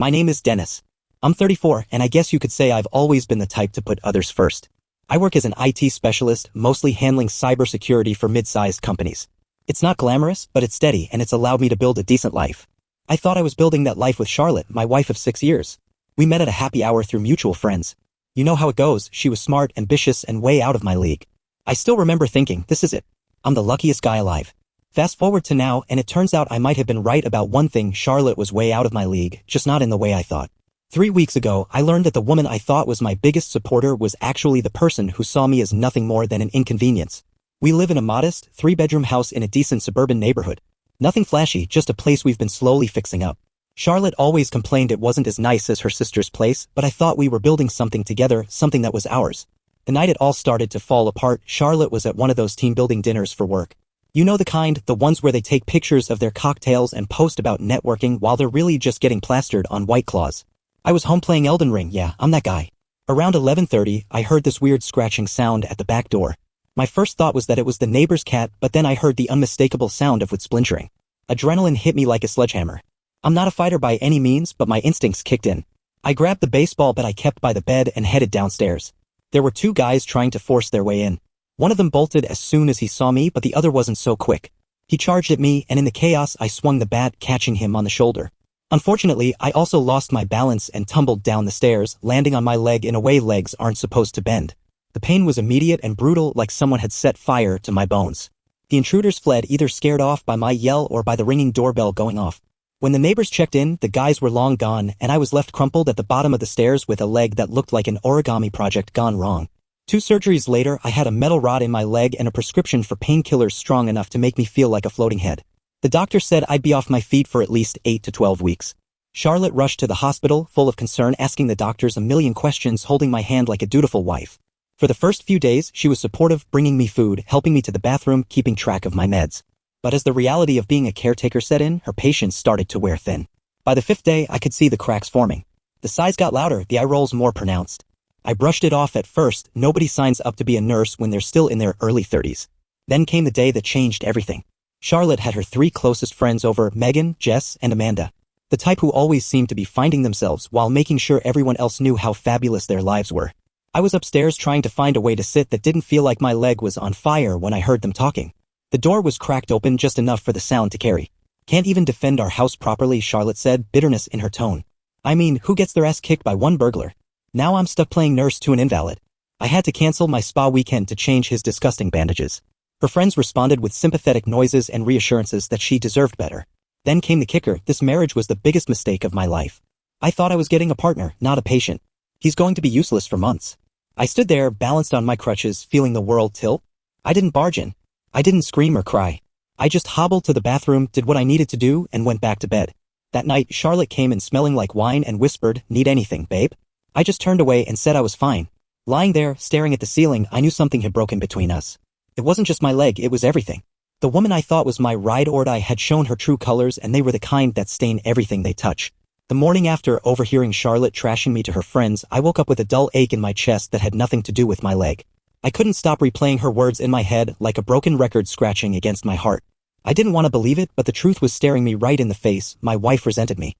My name is Dennis. I'm 34, and I guess you could say I've always been the type to put others first. I work as an IT specialist, mostly handling cybersecurity for mid-sized companies. It's not glamorous, but it's steady, and it's allowed me to build a decent life. I thought I was building that life with Charlotte, my wife of 6 years. We met at a happy hour through mutual friends. You know how it goes, she was smart, ambitious, and way out of my league. I still remember thinking, this is it. I'm the luckiest guy alive. Fast forward to now, and it turns out I might have been right about one thing: Charlotte was way out of my league, just not in the way I thought. 3 weeks ago, I learned that the woman I thought was my biggest supporter was actually the person who saw me as nothing more than an inconvenience. We live in a modest, 3-bedroom house in a decent suburban neighborhood. Nothing flashy, just a place we've been slowly fixing up. Charlotte always complained it wasn't as nice as her sister's place, but I thought we were building something together, something that was ours. The night it all started to fall apart, Charlotte was at one of those team-building dinners for work. You know the kind, the ones where they take pictures of their cocktails and post about networking while they're really just getting plastered on White Claws. I was home playing Elden Ring, yeah, I'm that guy. Around 11:30, I heard this weird scratching sound at the back door. My first thought was that it was the neighbor's cat, but then I heard the unmistakable sound of wood splintering. Adrenaline hit me like a sledgehammer. I'm not a fighter by any means, but my instincts kicked in. I grabbed the baseball bat I kept by the bed and headed downstairs. There were 2 guys trying to force their way in. One of them bolted as soon as he saw me, but the other wasn't so quick. He charged at me, and in the chaos I swung the bat, catching him on the shoulder. Unfortunately, I also lost my balance and tumbled down the stairs, landing on my leg in a way legs aren't supposed to bend. The pain was immediate and brutal, like someone had set fire to my bones. The intruders fled, either scared off by my yell or by the ringing doorbell going off. When the neighbors checked in, the guys were long gone, and I was left crumpled at the bottom of the stairs with a leg that looked like an origami project gone wrong. 2 surgeries later, I had a metal rod in my leg and a prescription for painkillers strong enough to make me feel like a floating head. The doctor said I'd be off my feet for at least 8 to 12 weeks. Charlotte rushed to the hospital, full of concern, asking the doctors a million questions, holding my hand like a dutiful wife. For the first few days, she was supportive, bringing me food, helping me to the bathroom, keeping track of my meds. But as the reality of being a caretaker set in, her patience started to wear thin. By the 5th day, I could see the cracks forming. The sighs got louder, the eye rolls more pronounced. I brushed it off at first. Nobody signs up to be a nurse when they're still in their early 30s. Then came the day that changed everything. Charlotte had her 3 closest friends over: Megan, Jess, and Amanda. The type who always seemed to be finding themselves while making sure everyone else knew how fabulous their lives were. I was upstairs trying to find a way to sit that didn't feel like my leg was on fire when I heard them talking. The door was cracked open just enough for the sound to carry. "Can't even defend our house properly," Charlotte said, bitterness in her tone. I mean, who gets their ass kicked by one burglar? Now I'm stuck playing nurse to an invalid. I had to cancel my spa weekend to change his disgusting bandages. Her friends responded with sympathetic noises and reassurances that she deserved better. Then came the kicker: this marriage was the biggest mistake of my life. I thought I was getting a partner, not a patient. He's going to be useless for months. I stood there, balanced on my crutches, feeling the world tilt. I didn't barge in. I didn't scream or cry. I just hobbled to the bathroom, did what I needed to do, and went back to bed. That night, Charlotte came in smelling like wine and whispered, "Need anything, babe?" I just turned away and said I was fine. Lying there, staring at the ceiling, I knew something had broken between us. It wasn't just my leg, it was everything. The woman I thought was my ride or die had shown her true colors, and they were the kind that stain everything they touch. The morning after overhearing Charlotte trashing me to her friends, I woke up with a dull ache in my chest that had nothing to do with my leg. I couldn't stop replaying her words in my head, like a broken record scratching against my heart. I didn't want to believe it, but the truth was staring me right in the face. My wife resented me.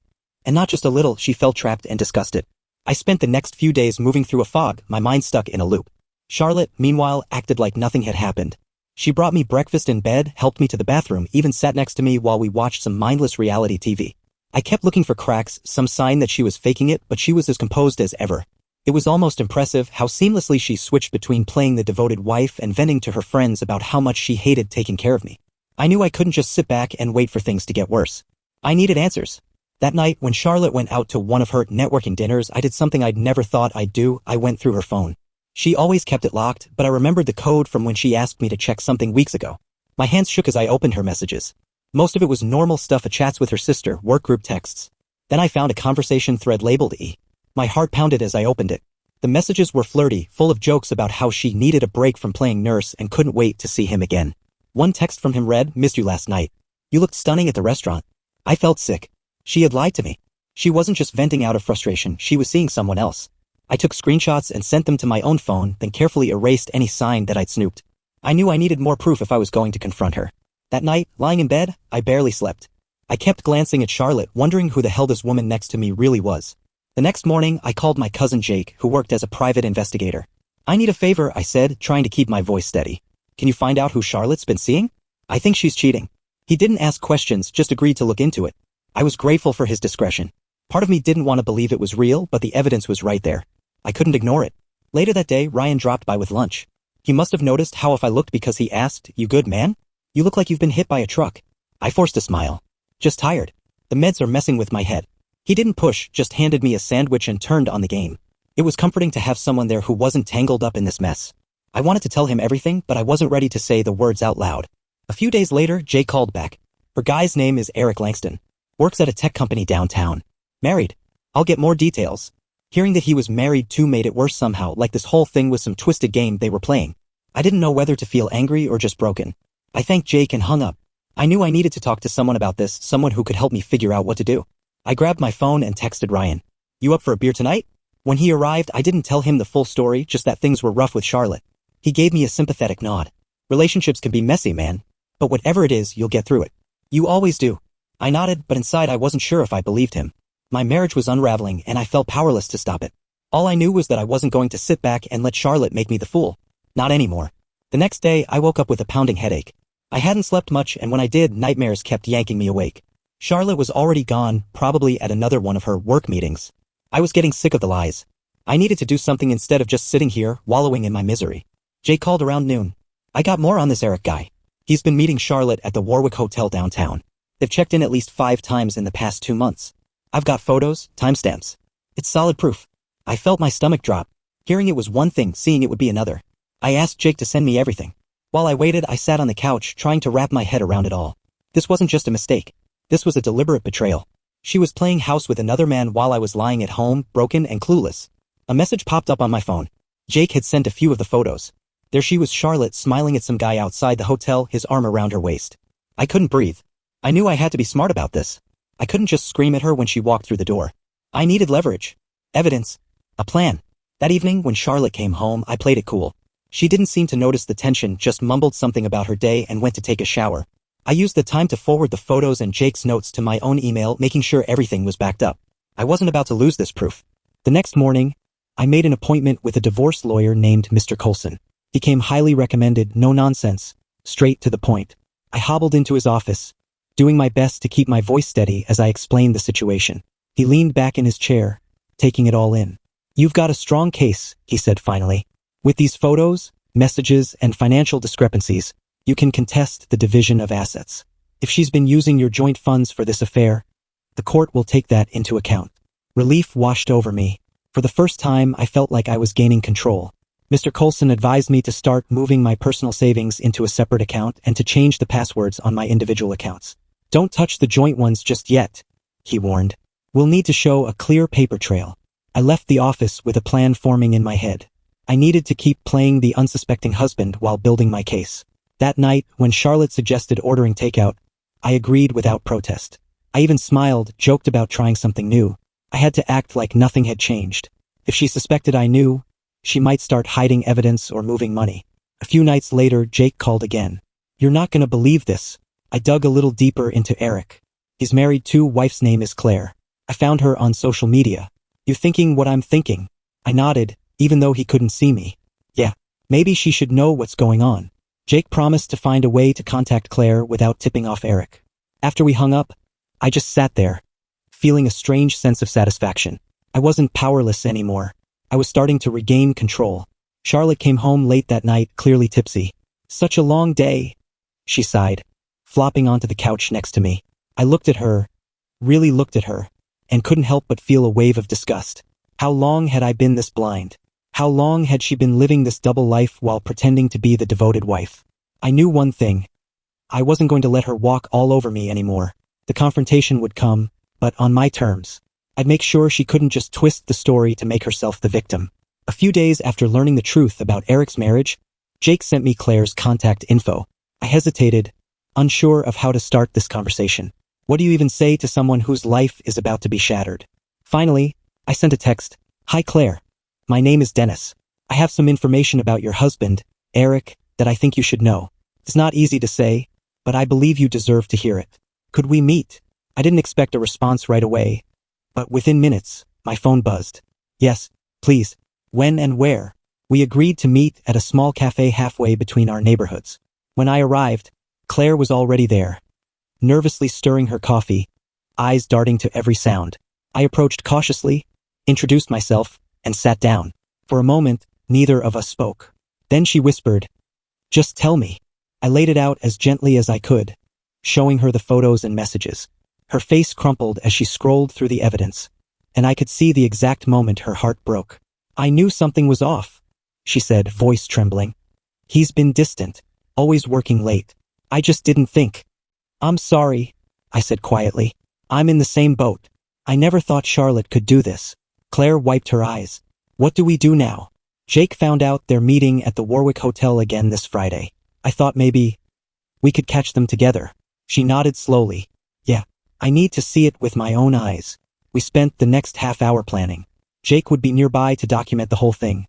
And not just a little, she felt trapped and disgusted. I spent the next few days moving through a fog, my mind stuck in a loop. Charlotte, meanwhile, acted like nothing had happened. She brought me breakfast in bed, helped me to the bathroom, even sat next to me while we watched some mindless reality TV. I kept looking for cracks, some sign that she was faking it, but she was as composed as ever. It was almost impressive how seamlessly she switched between playing the devoted wife and venting to her friends about how much she hated taking care of me. I knew I couldn't just sit back and wait for things to get worse. I needed answers. That night, when Charlotte went out to one of her networking dinners, I did something I'd never thought I'd do. I went through her phone. She always kept it locked, but I remembered the code from when she asked me to check something weeks ago. My hands shook as I opened her messages. Most of it was normal stuff, chats with her sister, work group texts. Then I found a conversation thread labeled E. My heart pounded as I opened it. The messages were flirty, full of jokes about how she needed a break from playing nurse and couldn't wait to see him again. One text from him read, "Missed you last night. You looked stunning at the restaurant." I felt sick. She had lied to me. She wasn't just venting out of frustration, she was seeing someone else. I took screenshots and sent them to my own phone, then carefully erased any sign that I'd snooped. I knew I needed more proof if I was going to confront her. That night, lying in bed, I barely slept. I kept glancing at Charlotte, wondering who the hell this woman next to me really was. The next morning, I called my cousin Jake, who worked as a private investigator. "I need a favor," I said, trying to keep my voice steady. "Can you find out who Charlotte's been seeing? I think she's cheating." He didn't ask questions, just agreed to look into it. I was grateful for his discretion. Part of me didn't want to believe it was real, but the evidence was right there. I couldn't ignore it. Later that day, Ryan dropped by with lunch. He must have noticed how off I looked because he asked, "You good, man? You look like you've been hit by a truck." I forced a smile. "Just tired. The meds are messing with my head." He didn't push, just handed me a sandwich and turned on the game. It was comforting to have someone there who wasn't tangled up in this mess. I wanted to tell him everything, but I wasn't ready to say the words out loud. A few days later, Jay called back. Her guy's name is Eric Langston. Works at a tech company downtown. Married. I'll get more details. Hearing that he was married too made it worse somehow, like this whole thing was some twisted game they were playing. I didn't know whether to feel angry or just broken. I thanked Jake and hung up. I knew I needed to talk to someone about this, someone who could help me figure out what to do. I grabbed my phone and texted Ryan. "You up for a beer tonight?" When he arrived, I didn't tell him the full story, just that things were rough with Charlotte. He gave me a sympathetic nod. "Relationships can be messy, man. But whatever it is, you'll get through it. You always do." I nodded, but inside I wasn't sure if I believed him. My marriage was unraveling, and I felt powerless to stop it. All I knew was that I wasn't going to sit back and let Charlotte make me the fool. Not anymore. The next day, I woke up with a pounding headache. I hadn't slept much, and when I did, nightmares kept yanking me awake. Charlotte was already gone, probably at another one of her work meetings. I was getting sick of the lies. I needed to do something instead of just sitting here, wallowing in my misery. Jay called around noon. "I got more on this Eric guy. He's been meeting Charlotte at the Warwick Hotel downtown. They've checked in at least 5 times in the past 2 months. I've got photos, timestamps. It's solid proof." I felt my stomach drop. Hearing it was one thing, seeing it would be another. I asked Jake to send me everything. While I waited, I sat on the couch, trying to wrap my head around it all. This wasn't just a mistake. This was a deliberate betrayal. She was playing house with another man while I was lying at home, broken and clueless. A message popped up on my phone. Jake had sent a few of the photos. There she was, Charlotte, smiling at some guy outside the hotel, his arm around her waist. I couldn't breathe. I knew I had to be smart about this. I couldn't just scream at her when she walked through the door. I needed leverage. Evidence. A plan. That evening, when Charlotte came home, I played it cool. She didn't seem to notice the tension, just mumbled something about her day and went to take a shower. I used the time to forward the photos and Jake's notes to my own email, making sure everything was backed up. I wasn't about to lose this proof. The next morning, I made an appointment with a divorce lawyer named Mr. Coulson. He came highly recommended, no nonsense, straight to the point. I hobbled into his office, doing my best to keep my voice steady as I explained the situation. He leaned back in his chair, taking it all in. "You've got a strong case," he said finally. "With these photos, messages, and financial discrepancies, you can contest the division of assets. If she's been using your joint funds for this affair, the court will take that into account." Relief washed over me. For the first time, I felt like I was gaining control. Mr. Coulson advised me to start moving my personal savings into a separate account and to change the passwords on my individual accounts. "Don't touch the joint ones just yet," he warned. "We'll need to show a clear paper trail." I left the office with a plan forming in my head. I needed to keep playing the unsuspecting husband while building my case. That night, when Charlotte suggested ordering takeout, I agreed without protest. I even smiled, joked about trying something new. I had to act like nothing had changed. If she suspected I knew, she might start hiding evidence or moving money. A few nights later, Jake called again. "You're not gonna believe this." I dug a little deeper into Eric. He's married too, wife's name is Claire. I found her on social media. "You thinking what I'm thinking?" I nodded, even though he couldn't see me. "Yeah, maybe she should know what's going on." Jake promised to find a way to contact Claire without tipping off Eric. After we hung up, I just sat there, feeling a strange sense of satisfaction. I wasn't powerless anymore. I was starting to regain control. Charlotte came home late that night, clearly tipsy. "Such a long day," she sighed, flopping onto the couch next to me. I looked at her, really looked at her, and couldn't help but feel a wave of disgust. How long had I been this blind? How long had she been living this double life while pretending to be the devoted wife? I knew one thing. I wasn't going to let her walk all over me anymore. The confrontation would come, but on my terms. I'd make sure she couldn't just twist the story to make herself the victim. A few days after learning the truth about Eric's marriage, Jake sent me Claire's contact info. I hesitated, unsure of how to start this conversation. What do you even say to someone whose life is about to be shattered? Finally, I sent a text. "Hi Claire. My name is Dennis. I have some information about your husband, Eric, that I think you should know. It's not easy to say, but I believe you deserve to hear it. Could we meet?" I didn't expect a response right away, but within minutes, my phone buzzed. Yes, please. When and where? We agreed to meet at a small cafe halfway between our neighborhoods. When I arrived, Claire was already there, nervously stirring her coffee, eyes darting to every sound. I approached cautiously, introduced myself, and sat down. For a moment, neither of us spoke. Then she whispered, "Just tell me." I laid it out as gently as I could, showing her the photos and messages. Her face crumpled as she scrolled through the evidence, and I could see the exact moment her heart broke. "I knew something was off," she said, voice trembling. "He's been distant, always working late. I just didn't think." "I'm sorry," I said quietly. "I'm in the same boat. I never thought Charlotte could do this." Claire wiped her eyes. "What do we do now?" "Jake found out they're meeting at the Warwick Hotel again this Friday. I thought maybe we could catch them together." She nodded slowly. "Yeah, I need to see it with my own eyes." We spent the next half hour planning. Jake would be nearby to document the whole thing.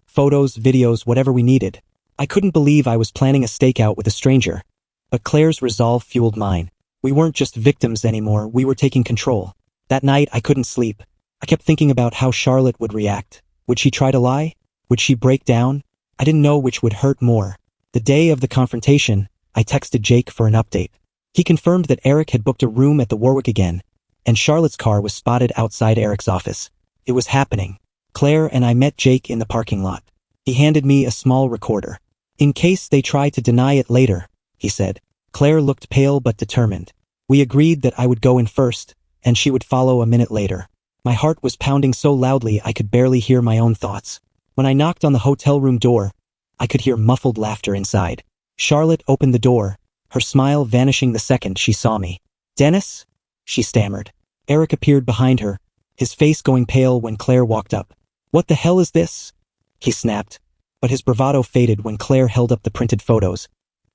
Photos, videos, whatever we needed. I couldn't believe I was planning a stakeout with a stranger. But Claire's resolve fueled mine. We weren't just victims anymore, we were taking control. That night I couldn't sleep. I kept thinking about how Charlotte would react. Would she try to lie? Would she break down? I didn't know which would hurt more. The day of the confrontation, I texted Jake for an update. He confirmed that Eric had booked a room at the Warwick again, and Charlotte's car was spotted outside Eric's office. It was happening. Claire and I met Jake in the parking lot. He handed me a small recorder. "In case they try to deny it later," he said. Claire looked pale but determined. We agreed that I would go in first, and she would follow a minute later. My heart was pounding so loudly I could barely hear my own thoughts. When I knocked on the hotel room door, I could hear muffled laughter inside. Charlotte opened the door, her smile vanishing the second she saw me. "Dennis?" she stammered. Eric appeared behind her, his face going pale when Claire walked up. "What the hell is this?" he snapped, but his bravado faded when Claire held up the printed photos.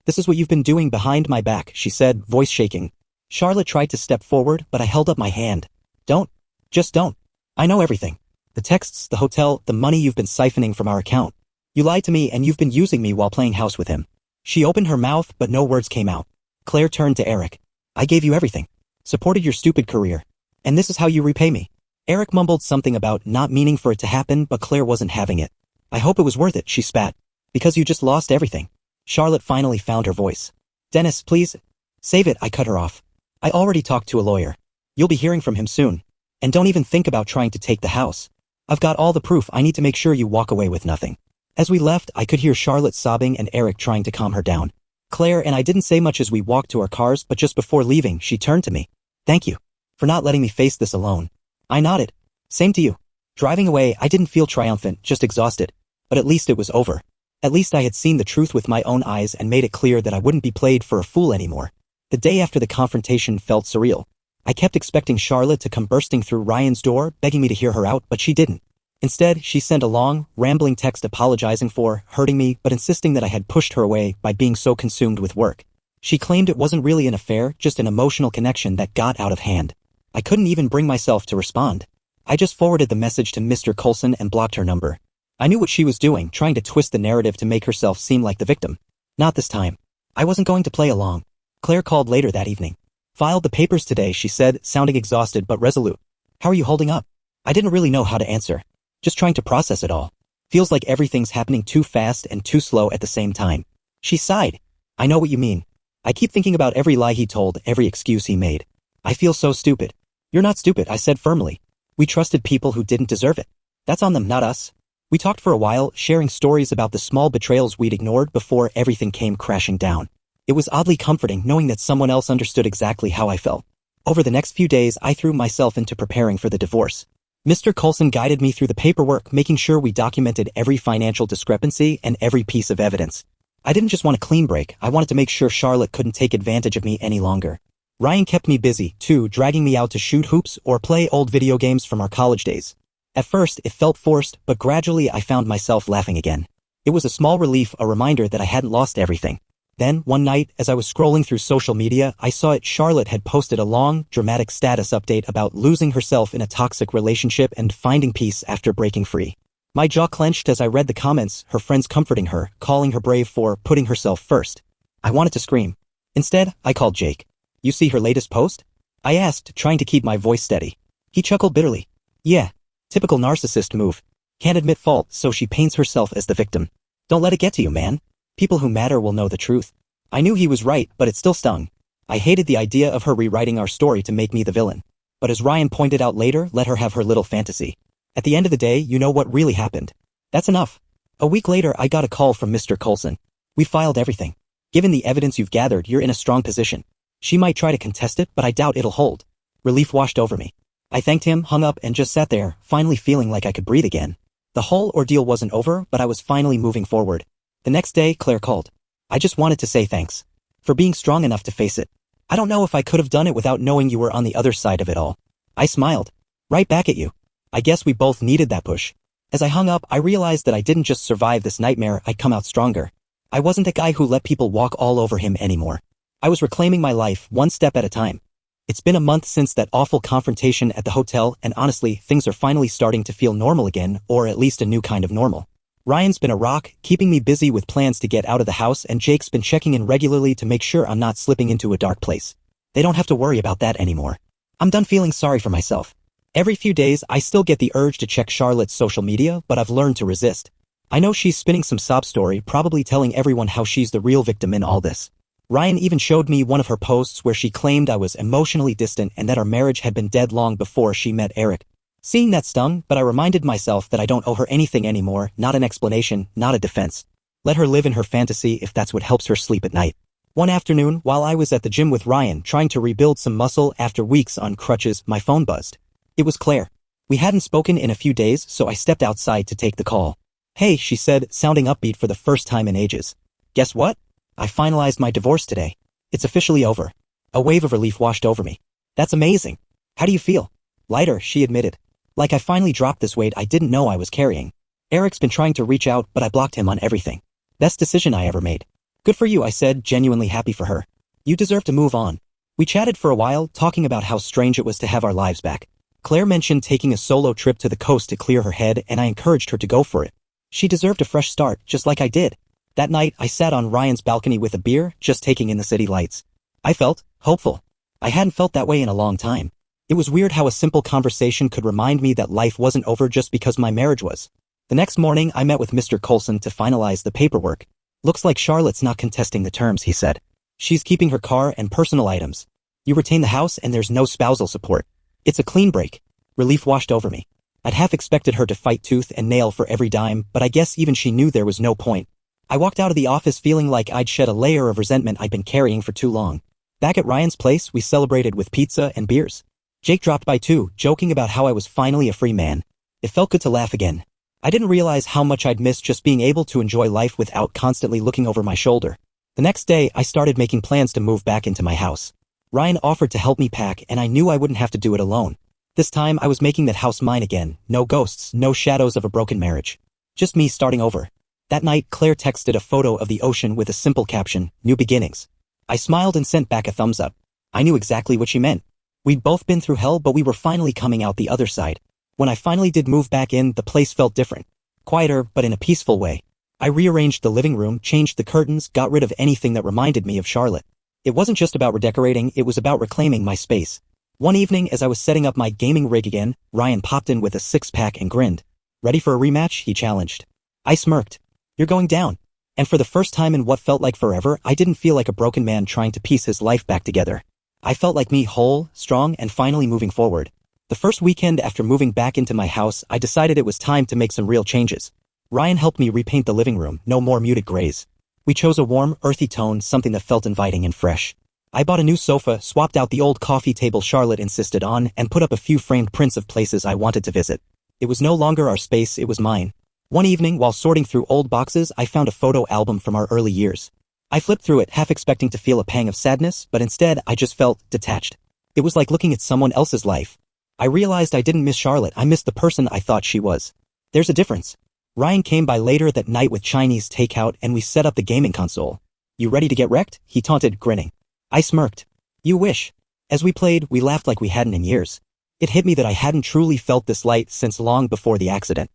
"This is what you've been doing behind my back," she said, voice shaking. Charlotte tried to step forward, but I held up my hand. "Don't. Just don't. I know everything. The texts, the hotel, the money you've been siphoning from our account. You lied to me and you've been using me while playing house with him." She opened her mouth, but no words came out. Claire turned to Eric. "I gave you everything. Supported your stupid career. And this is how you repay me." Eric mumbled something about not meaning for it to happen, but Claire wasn't having it. "I hope it was worth it," she spat. "Because you just lost everything." Charlotte finally found her voice. "Dennis, please. Save it," I cut her off. "I already talked to a lawyer. You'll be hearing from him soon. And don't even think about trying to take the house. I've got all the proof. I need to make sure you walk away with nothing." As we left, I could hear Charlotte sobbing and Eric trying to calm her down. Claire and I didn't say much as we walked to our cars, but just before leaving, she turned to me. "Thank you for not letting me face this alone." I nodded. "Same to you." Driving away, I didn't feel triumphant, just exhausted. But at least it was over. At least I had seen the truth with my own eyes and made it clear that I wouldn't be played for a fool anymore. The day after the confrontation felt surreal. I kept expecting Charlotte to come bursting through Ryan's door, begging me to hear her out, but she didn't. Instead, she sent a long, rambling text apologizing for hurting me but insisting that I had pushed her away by being so consumed with work. She claimed it wasn't really an affair, just an emotional connection that got out of hand. I couldn't even bring myself to respond. I just forwarded the message to Mr. Coulson and blocked her number. I knew what she was doing, trying to twist the narrative to make herself seem like the victim. Not this time. I wasn't going to play along. Claire called later that evening. "Filed the papers today," she said, sounding exhausted but resolute. "How are you holding up?" I didn't really know how to answer. Just trying to process it all. Feels like everything's happening too fast and too slow at the same time. She sighed. "I know what you mean. I keep thinking about every lie he told, every excuse he made. I feel so stupid." "You're not stupid," I said firmly. "We trusted people who didn't deserve it. That's on them, not us." We talked for a while, sharing stories about the small betrayals we'd ignored before everything came crashing down. It was oddly comforting knowing that someone else understood exactly how I felt. Over the next few days, I threw myself into preparing for the divorce. Mr. Coulson guided me through the paperwork, making sure we documented every financial discrepancy and every piece of evidence. I didn't just want a clean break, I wanted to make sure Charlotte couldn't take advantage of me any longer. Ryan kept me busy, too, dragging me out to shoot hoops or play old video games from our college days. At first, it felt forced, but gradually I found myself laughing again. It was a small relief, a reminder that I hadn't lost everything. Then, one night, as I was scrolling through social media, I saw Charlotte had posted a long, dramatic status update about losing herself in a toxic relationship and finding peace after breaking free. My jaw clenched as I read the comments, her friends comforting her, calling her brave for putting herself first. I wanted to scream. Instead, I called Jake. "You see her latest post?" I asked, trying to keep my voice steady. He chuckled bitterly. Yeah. Typical narcissist move. Can't admit fault, so she paints herself as the victim. Don't let it get to you, man. People who matter will know the truth. I knew he was right, but it still stung. I hated the idea of her rewriting our story to make me the villain. But as Ryan pointed out later, let her have her little fantasy. At the end of the day, you know what really happened. That's enough. A week later, I got a call from Mr. Coulson. We filed everything. Given the evidence you've gathered, you're in a strong position. She might try to contest it, but I doubt it'll hold. Relief washed over me. I thanked him, hung up, and just sat there, finally feeling like I could breathe again. The whole ordeal wasn't over, but I was finally moving forward. The next day, Claire called. I just wanted to say thanks. For being strong enough to face it. I don't know if I could have done it without knowing you were on the other side of it all. I smiled. Right back at you. I guess we both needed that push. As I hung up, I realized that I didn't just survive this nightmare, I'd come out stronger. I wasn't the guy who let people walk all over him anymore. I was reclaiming my life, one step at a time. It's been a month since that awful confrontation at the hotel, and honestly, things are finally starting to feel normal again, or at least a new kind of normal. Ryan's been a rock, keeping me busy with plans to get out of the house, and Jake's been checking in regularly to make sure I'm not slipping into a dark place. They don't have to worry about that anymore. I'm done feeling sorry for myself. Every few days, I still get the urge to check Charlotte's social media, but I've learned to resist. I know she's spinning some sob story, probably telling everyone how she's the real victim in all this. Ryan even showed me one of her posts where she claimed I was emotionally distant and that our marriage had been dead long before she met Eric. Seeing that stung, but I reminded myself that I don't owe her anything anymore, not an explanation, not a defense. Let her live in her fantasy if that's what helps her sleep at night. One afternoon, while I was at the gym with Ryan trying to rebuild some muscle after weeks on crutches, my phone buzzed. It was Claire. We hadn't spoken in a few days, so I stepped outside to take the call. Hey, she said, sounding upbeat for the first time in ages. Guess what? I finalized my divorce today. It's officially over. A wave of relief washed over me. That's amazing. How do you feel? Lighter, she admitted. Like I finally dropped this weight I didn't know I was carrying. Eric's been trying to reach out, but I blocked him on everything. Best decision I ever made. Good for you, I said, genuinely happy for her. You deserve to move on. We chatted for a while, talking about how strange it was to have our lives back. Claire mentioned taking a solo trip to the coast to clear her head, and I encouraged her to go for it. She deserved a fresh start, just like I did. That night, I sat on Ryan's balcony with a beer, just taking in the city lights. I felt hopeful. I hadn't felt that way in a long time. It was weird how a simple conversation could remind me that life wasn't over just because my marriage was. The next morning, I met with Mr. Coulson to finalize the paperwork. Looks like Charlotte's not contesting the terms, he said. She's keeping her car and personal items. You retain the house and there's no spousal support. It's a clean break. Relief washed over me. I'd half expected her to fight tooth and nail for every dime, but I guess even she knew there was no point. I walked out of the office feeling like I'd shed a layer of resentment I'd been carrying for too long. Back at Ryan's place, we celebrated with pizza and beers. Jake dropped by too, joking about how I was finally a free man. It felt good to laugh again. I didn't realize how much I'd missed just being able to enjoy life without constantly looking over my shoulder. The next day, I started making plans to move back into my house. Ryan offered to help me pack, and I knew I wouldn't have to do it alone. This time, I was making that house mine again. No ghosts, no shadows of a broken marriage. Just me starting over. That night, Claire texted a photo of the ocean with a simple caption, "New beginnings." I smiled and sent back a thumbs up. I knew exactly what she meant. We'd both been through hell, but we were finally coming out the other side. When I finally did move back in, the place felt different. Quieter, but in a peaceful way. I rearranged the living room, changed the curtains, got rid of anything that reminded me of Charlotte. It wasn't just about redecorating, it was about reclaiming my space. One evening, as I was setting up my gaming rig again, Ryan popped in with a six-pack and grinned. Ready for a rematch? He challenged. I smirked. You're going down. And for the first time in what felt like forever, I didn't feel like a broken man trying to piece his life back together. I felt like me whole, strong, and finally moving forward. The first weekend after moving back into my house, I decided it was time to make some real changes. Ryan helped me repaint the living room, no more muted grays. We chose a warm, earthy tone, something that felt inviting and fresh. I bought a new sofa, swapped out the old coffee table Charlotte insisted on, and put up a few framed prints of places I wanted to visit. It was no longer our space, it was mine. One evening, while sorting through old boxes, I found a photo album from our early years. I flipped through it, half expecting to feel a pang of sadness, but instead, I just felt detached. It was like looking at someone else's life. I realized I didn't miss Charlotte, I missed the person I thought she was. There's a difference. Ryan came by later that night with Chinese takeout and we set up the gaming console. You ready to get wrecked? He taunted, grinning. I smirked. You wish. As we played, we laughed like we hadn't in years. It hit me that I hadn't truly felt this light since long before the accident.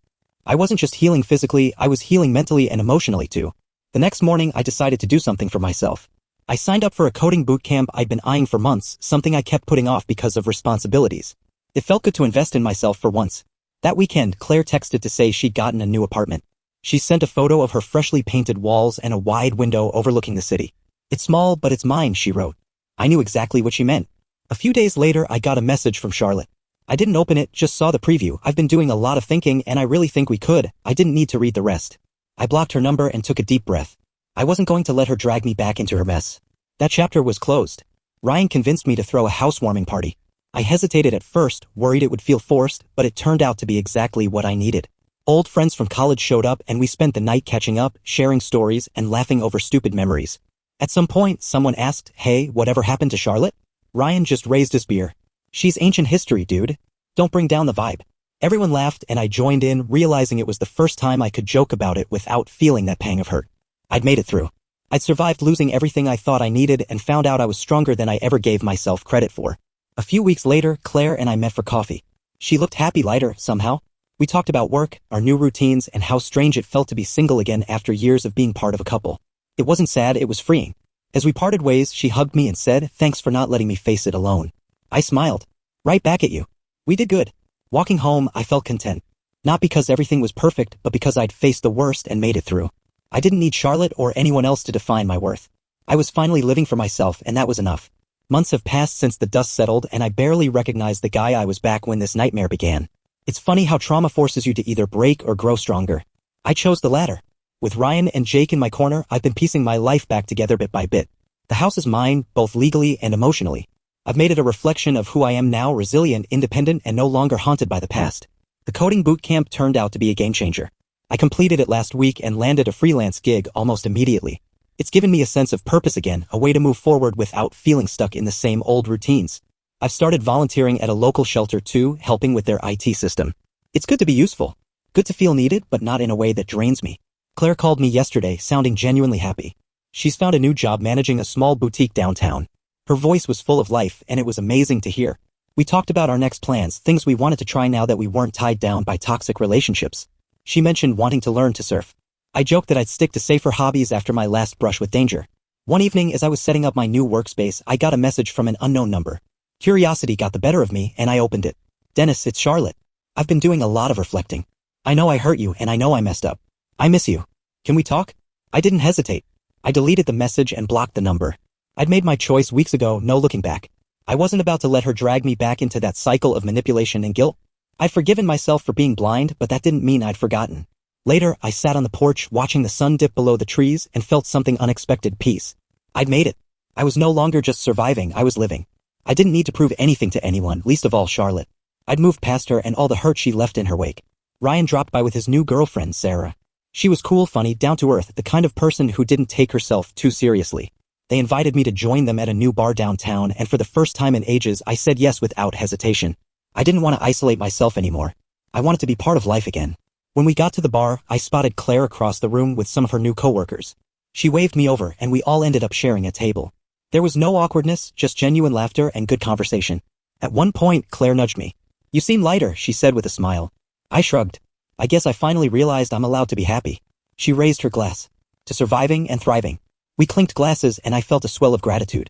I wasn't just healing physically, I was healing mentally and emotionally too. The next morning, I decided to do something for myself. I signed up for a coding bootcamp I'd been eyeing for months, something I kept putting off because of responsibilities. It felt good to invest in myself for once. That weekend, Claire texted to say she'd gotten a new apartment. She sent a photo of her freshly painted walls and a wide window overlooking the city. "It's small, but it's mine," she wrote. I knew exactly what she meant. A few days later, I got a message from Charlotte. I didn't open it, just saw the preview. "I've been doing a lot of thinking and I really think we could." I didn't need to read the rest. I blocked her number and took a deep breath. I wasn't going to let her drag me back into her mess. That chapter was closed. Ryan convinced me to throw a housewarming party. I hesitated at first, worried it would feel forced, but it turned out to be exactly what I needed. Old friends from college showed up and we spent the night catching up, sharing stories, and laughing over stupid memories. At some point, someone asked, "Hey, whatever happened to Charlotte?" Ryan just raised his beer. "She's ancient history, dude. Don't bring down the vibe." Everyone laughed and I joined in, realizing it was the first time I could joke about it without feeling that pang of hurt. I'd made it through. I'd survived losing everything I thought I needed and found out I was stronger than I ever gave myself credit for. A few weeks later, Claire and I met for coffee. She looked happy, lighter, somehow. We talked about work, our new routines, and how strange it felt to be single again after years of being part of a couple. It wasn't sad, it was freeing. As we parted ways, she hugged me and said, "Thanks for not letting me face it alone." I smiled. "Right back at you. We did good." Walking home, I felt content. Not because everything was perfect, but because I'd faced the worst and made it through. I didn't need Charlotte or anyone else to define my worth. I was finally living for myself, and that was enough. Months have passed since the dust settled, and I barely recognized the guy I was back when this nightmare began. It's funny how trauma forces you to either break or grow stronger. I chose the latter. With Ryan and Jake in my corner, I've been piecing my life back together bit by bit. The house is mine, both legally and emotionally. I've made it a reflection of who I am now, resilient, independent, and no longer haunted by the past. The coding bootcamp turned out to be a game changer. I completed it last week and landed a freelance gig almost immediately. It's given me a sense of purpose again, a way to move forward without feeling stuck in the same old routines. I've started volunteering at a local shelter too, helping with their IT system. It's good to be useful. Good to feel needed, but not in a way that drains me. Claire called me yesterday, sounding genuinely happy. She's found a new job managing a small boutique downtown. Her voice was full of life, and it was amazing to hear. We talked about our next plans, things we wanted to try now that we weren't tied down by toxic relationships. She mentioned wanting to learn to surf. I joked that I'd stick to safer hobbies after my last brush with danger. One evening, as I was setting up my new workspace, I got a message from an unknown number. Curiosity got the better of me, and I opened it. "Dennis, it's Charlotte. I've been doing a lot of reflecting. I know I hurt you, and I know I messed up. I miss you. Can we talk?" I didn't hesitate. I deleted the message and blocked the number. I'd made my choice weeks ago, no looking back. I wasn't about to let her drag me back into that cycle of manipulation and guilt. I'd forgiven myself for being blind, but that didn't mean I'd forgotten. Later, I sat on the porch watching the sun dip below the trees and felt something unexpected: peace. I'd made it. I was no longer just surviving, I was living. I didn't need to prove anything to anyone, least of all Charlotte. I'd moved past her and all the hurt she left in her wake. Ryan dropped by with his new girlfriend, Sarah. She was cool, funny, down to earth, the kind of person who didn't take herself too seriously. They invited me to join them at a new bar downtown, and for the first time in ages, I said yes without hesitation. I didn't want to isolate myself anymore. I wanted to be part of life again. When we got to the bar, I spotted Claire across the room with some of her new coworkers. She waved me over, and we all ended up sharing a table. There was no awkwardness, just genuine laughter and good conversation. At one point, Claire nudged me. "You seem lighter," she said with a smile. I shrugged. "I guess I finally realized I'm allowed to be happy." She raised her glass. "To surviving and thriving." We clinked glasses and I felt a swell of gratitude.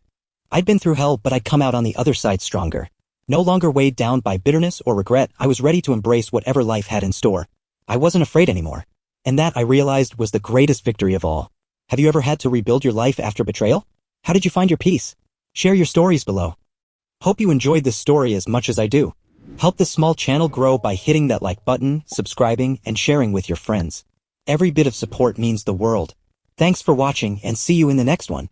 I'd been through hell, but I'd come out on the other side stronger. No longer weighed down by bitterness or regret, I was ready to embrace whatever life had in store. I wasn't afraid anymore. And that, I realized, was the greatest victory of all. Have you ever had to rebuild your life after betrayal? How did you find your peace? Share your stories below. Hope you enjoyed this story as much as I do. Help this small channel grow by hitting that like button, subscribing, and sharing with your friends. Every bit of support means the world. Thanks for watching and see you in the next one.